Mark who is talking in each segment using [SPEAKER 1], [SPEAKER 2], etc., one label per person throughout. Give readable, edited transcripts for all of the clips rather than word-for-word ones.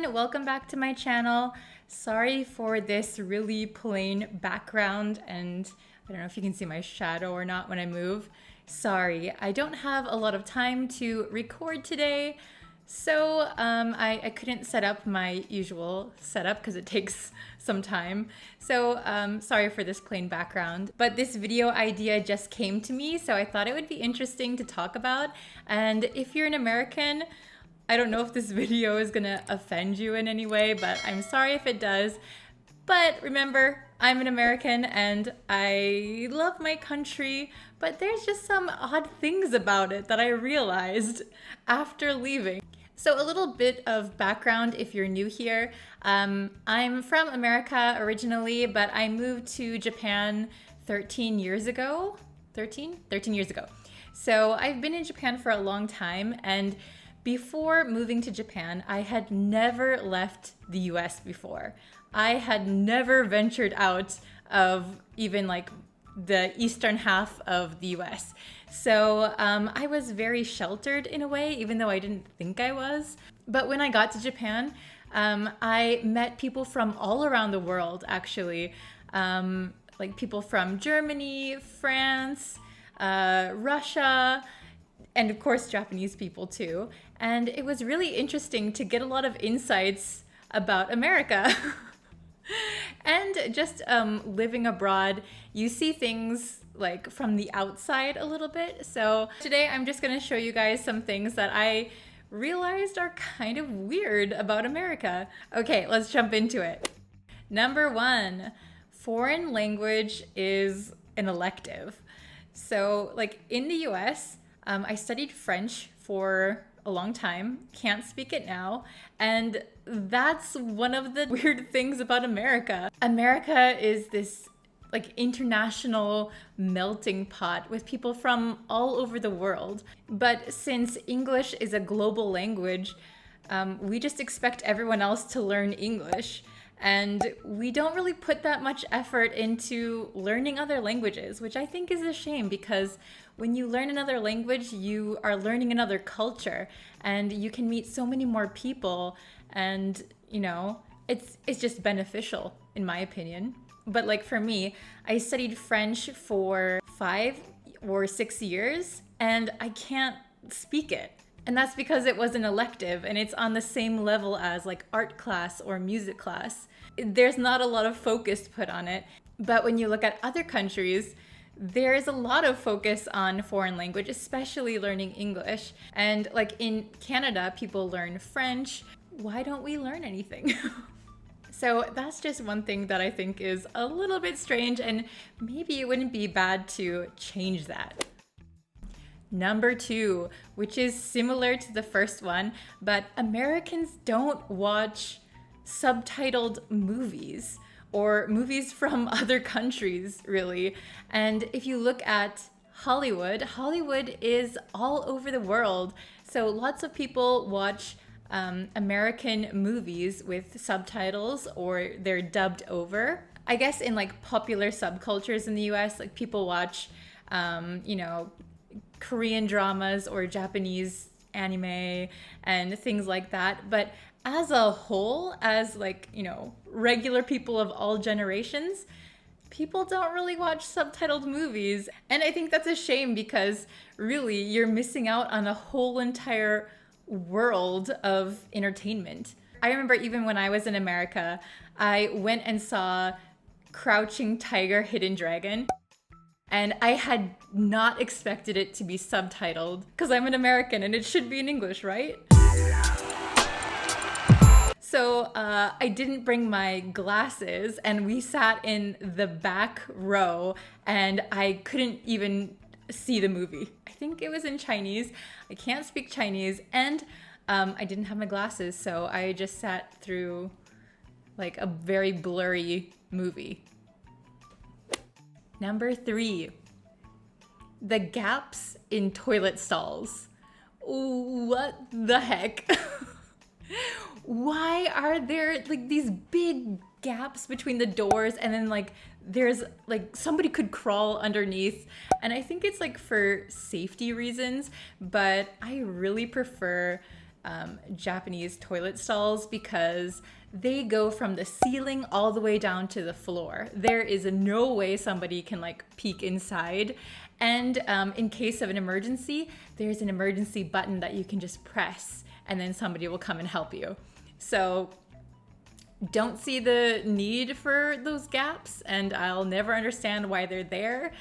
[SPEAKER 1] everyone, welcome back to my channel. Sorry for this really plain background, and I don't know if you can see my shadow or not when I move. Sorry, I don't have a lot of time to record today, so I couldn't set up my usual setup because it takes some time. So sorry for this plain background, but this video idea just came to me, so I thought it would be interesting to talk about. And if you're an American, I don't know if this video is gonna offend you in any way, but I'm sorry if it does. But remember, I'm an American and I love my country, but there's just some odd things about it that I realized after leaving. So a little bit of background if you're new here. I'm from America originally, but I moved to Japan 13 years ago. 13 years ago. So I've been in Japan for a long time, and before moving to Japan, I had never left the US before. I had never ventured out of even like the eastern half of the US. So I was very sheltered in a way, even though I didn't think I was. But when I got to Japan, I met people from all around the world, actually. Like people from Germany, France, Russia, and of course Japanese people too. And it was really interesting to get a lot of insights about America. And just living abroad, you see things like from the outside a little bit. So today I'm just gonna show you guys some things that I realized are kind of weird about America. Okay, let's jump into it. Number one, foreign language is an elective. So like in the US, I studied French for a long time, can't speak it now, and that's one of the weird things about America. America is this like international melting pot with people from all over the world. But since English is a global language, we just expect everyone else to learn English. And we don't really put that much effort into learning other languages, which I think is a shame, because when you learn another language, you are learning another culture and you can meet so many more people, and you know, it's just beneficial in my opinion. But like for me, I studied French for 5 or 6 years and I can't speak it. And that's because it was an elective and it's on the same level as like art class or music class. There's not a lot of focus put on it. But when you look at other countries, there's a lot of focus on foreign language, especially learning English. And like in Canada, people learn French. Why don't we learn anything? So that's just one thing that I think is a little bit strange, and maybe it wouldn't be bad to change that. Number two, which is similar to the first one, but Americans don't watch subtitled movies or movies from other countries, really. And if you look at Hollywood, Hollywood is all over the world. So lots of people watch American movies with subtitles or they're dubbed over. I guess in like popular subcultures in the US, like people watch, you know, Korean dramas or Japanese anime and things like that. But as a whole, as like, you know, regular people of all generations, people don't really watch subtitled movies. And I think that's a shame, because really you're missing out on a whole entire world of entertainment. I remember even when I was in America, I went and saw Crouching Tiger, Hidden Dragon. And I had not expected it to be subtitled, because I'm an American and it should be in English, right? So I didn't bring my glasses and we sat in the back row and I couldn't even see the movie. I think it was in Chinese. I can't speak Chinese, and I didn't have my glasses, so I just sat through like a very blurry movie. Number three, the gaps in toilet stalls. What the heck? Why are there like these big gaps between the doors, and then like there's like somebody could crawl underneath? And I think it's like for safety reasons, but I really prefer Japanese toilet stalls because they go from the ceiling all the way down to the floor. There is no way somebody can like peek inside. And in case of an emergency, there's an emergency button that you can just press and then somebody will come and help you. So don't see the need for those gaps, and I'll never understand why they're there.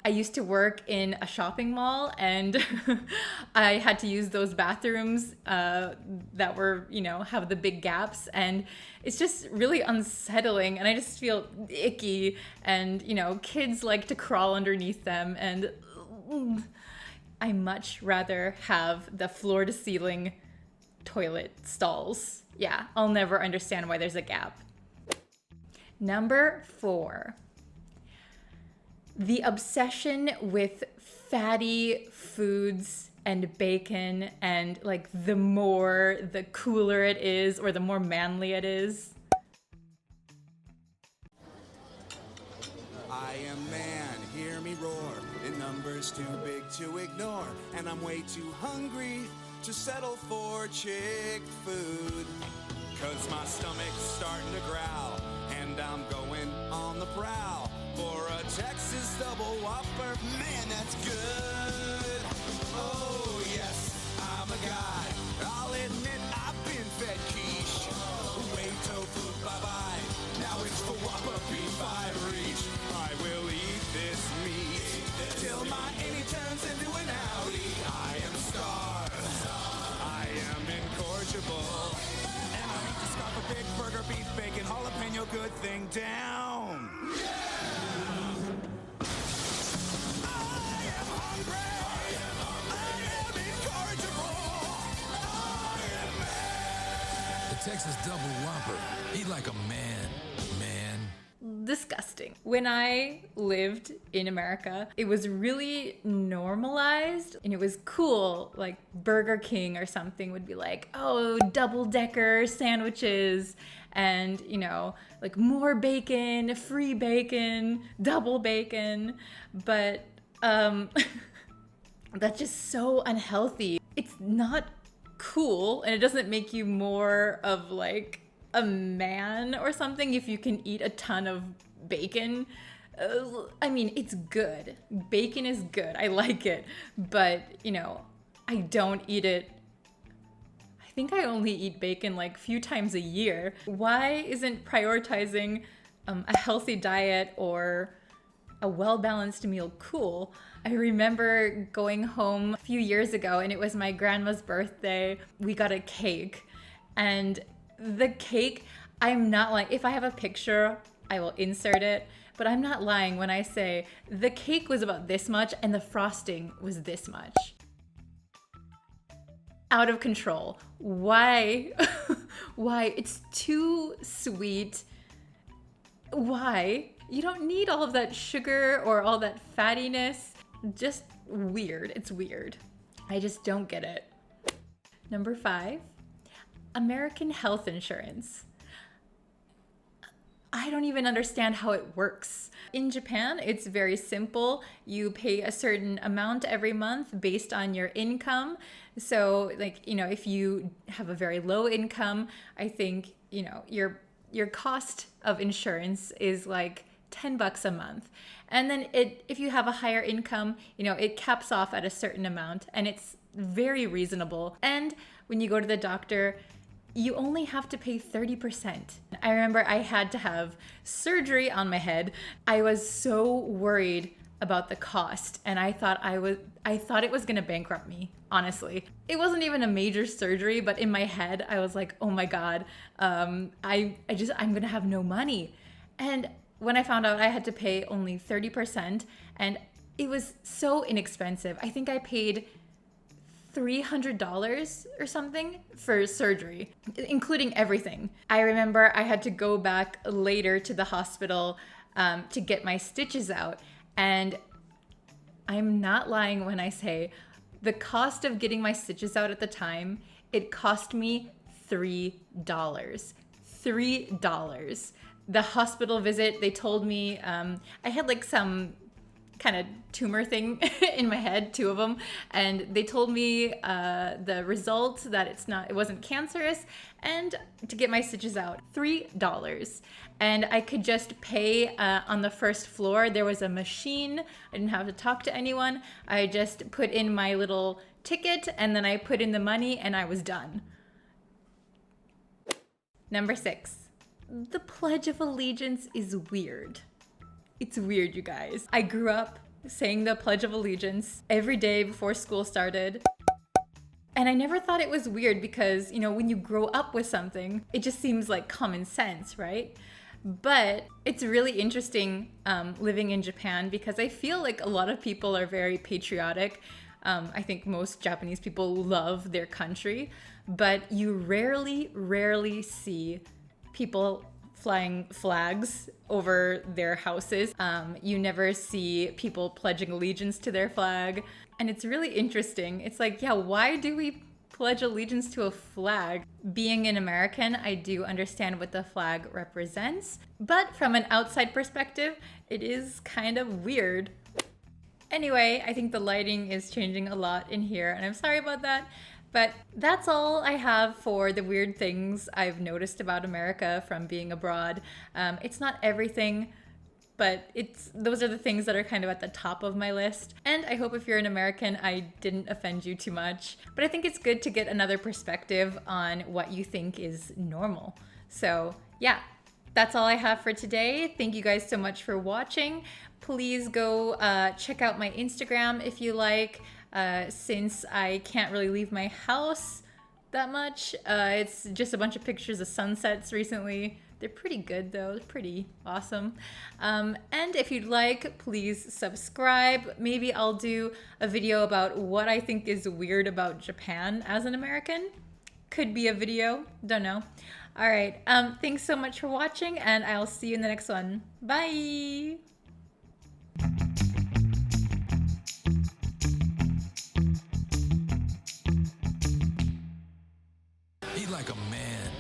[SPEAKER 1] I used to work in a shopping mall, and I had to use those bathrooms that were, have the big gaps, and it's just really unsettling, and I just feel icky, and, kids like to crawl underneath them, and I much rather have the floor-to-ceiling toilet stalls. Yeah, I'll never understand why there's a gap. Number 4. The obsession with fatty foods and bacon, and like the cooler it is or the more manly it is.
[SPEAKER 2] I am man, hear me roar. The number's too big to ignore, and I'm way too hungry to settle for chick food. 'Cause my stomach's starting to growl, and I'm going on the prowl for a Texas double whopper. Man, that's good. Oh yes, I'm a guy. I'll admit I've been fed quiche. Whey tofu, bye-bye. Now it's the Whopper beef I reach. I will eat this meat till my innie turns into an outie. I am starved. I am incorrigible. And I need to scarf a big burger, beef, bacon, jalapeno, good thing down.
[SPEAKER 3] Texas double whopper. Eat like a man.
[SPEAKER 1] Disgusting. When I lived in America, it was really normalized and it was cool. Like Burger King or something would be like, oh, double-decker sandwiches and, like more bacon, free bacon, double bacon. But that's just so unhealthy. It's not cool, and it doesn't make you more of like a man or something if you can eat a ton of bacon. I mean, it's good. Bacon is good. I like it, but I don't eat it. I think I only eat bacon like a few times a year. Why isn't prioritizing a healthy diet or a well-balanced meal cool? I remember going home a few years ago and it was my grandma's birthday. We got a cake, and the cake, I'm not lying. If I have a picture, I will insert it, but I'm not lying when I say the cake was about this much and the frosting was this much. Out of control. Why? Why? It's too sweet. Why? You don't need all of that sugar or all that fattiness. Just weird. It's weird. I just don't get it. Number 5, American health insurance. I don't even understand how it works. In Japan, it's very simple. You pay a certain amount every month based on your income. So if you have a very low income, I think, your cost of insurance is like $10 a month. And then if you have a higher income, it caps off at a certain amount, and it's very reasonable. And when you go to the doctor, you only have to pay 30%. I remember I had to have surgery on my head. I was so worried about the cost, and I thought it was gonna bankrupt me, honestly. It wasn't even a major surgery, but in my head, I was like, oh my God, I'm gonna have no money. And when I found out I had to pay only 30%, and it was so inexpensive. I think I paid $300 or something for surgery, including everything. I remember I had to go back later to the hospital to get my stitches out. And I'm not lying when I say the cost of getting my stitches out at the time, it cost me $3. $3. The hospital visit, they told me I had like some kind of tumor thing in my head, 2 of them, and they told me the result that it wasn't cancerous, and to get my stitches out, $3. And I could just pay on the first floor. There was a machine. I didn't have to talk to anyone. I just put in my little ticket and then I put in the money and I was done. Number 6. The Pledge of Allegiance is weird. It's weird, you guys. I grew up saying the Pledge of Allegiance every day before school started. And I never thought it was weird because, when you grow up with something, it just seems like common sense, right? But it's really interesting living in Japan because I feel like a lot of people are very patriotic. I think most Japanese people love their country, but you rarely see people flying flags over their houses. You never see people pledging allegiance to their flag. And it's really interesting. It's like, yeah, why do we pledge allegiance to a flag? Being an American, I do understand what the flag represents. But from an outside perspective, it is kind of weird. Anyway, I think the lighting is changing a lot in here, and I'm sorry about that. But that's all I have for the weird things I've noticed about America from being abroad. It's not everything, but those are the things that are kind of at the top of my list. And I hope if you're an American, I didn't offend you too much. But I think it's good to get another perspective on what you think is normal. So yeah, that's all I have for today. Thank you guys so much for watching. Please go check out my Instagram if you like. Since I can't really leave my house that much, it's just a bunch of pictures of sunsets recently. They're pretty good though, they're pretty awesome. And if you'd like, please subscribe. Maybe I'll do a video about what I think is weird about Japan as an American. Could be a video, don't know. All right, thanks so much for watching and I'll see you in the next one. Bye!
[SPEAKER 3] He like a man.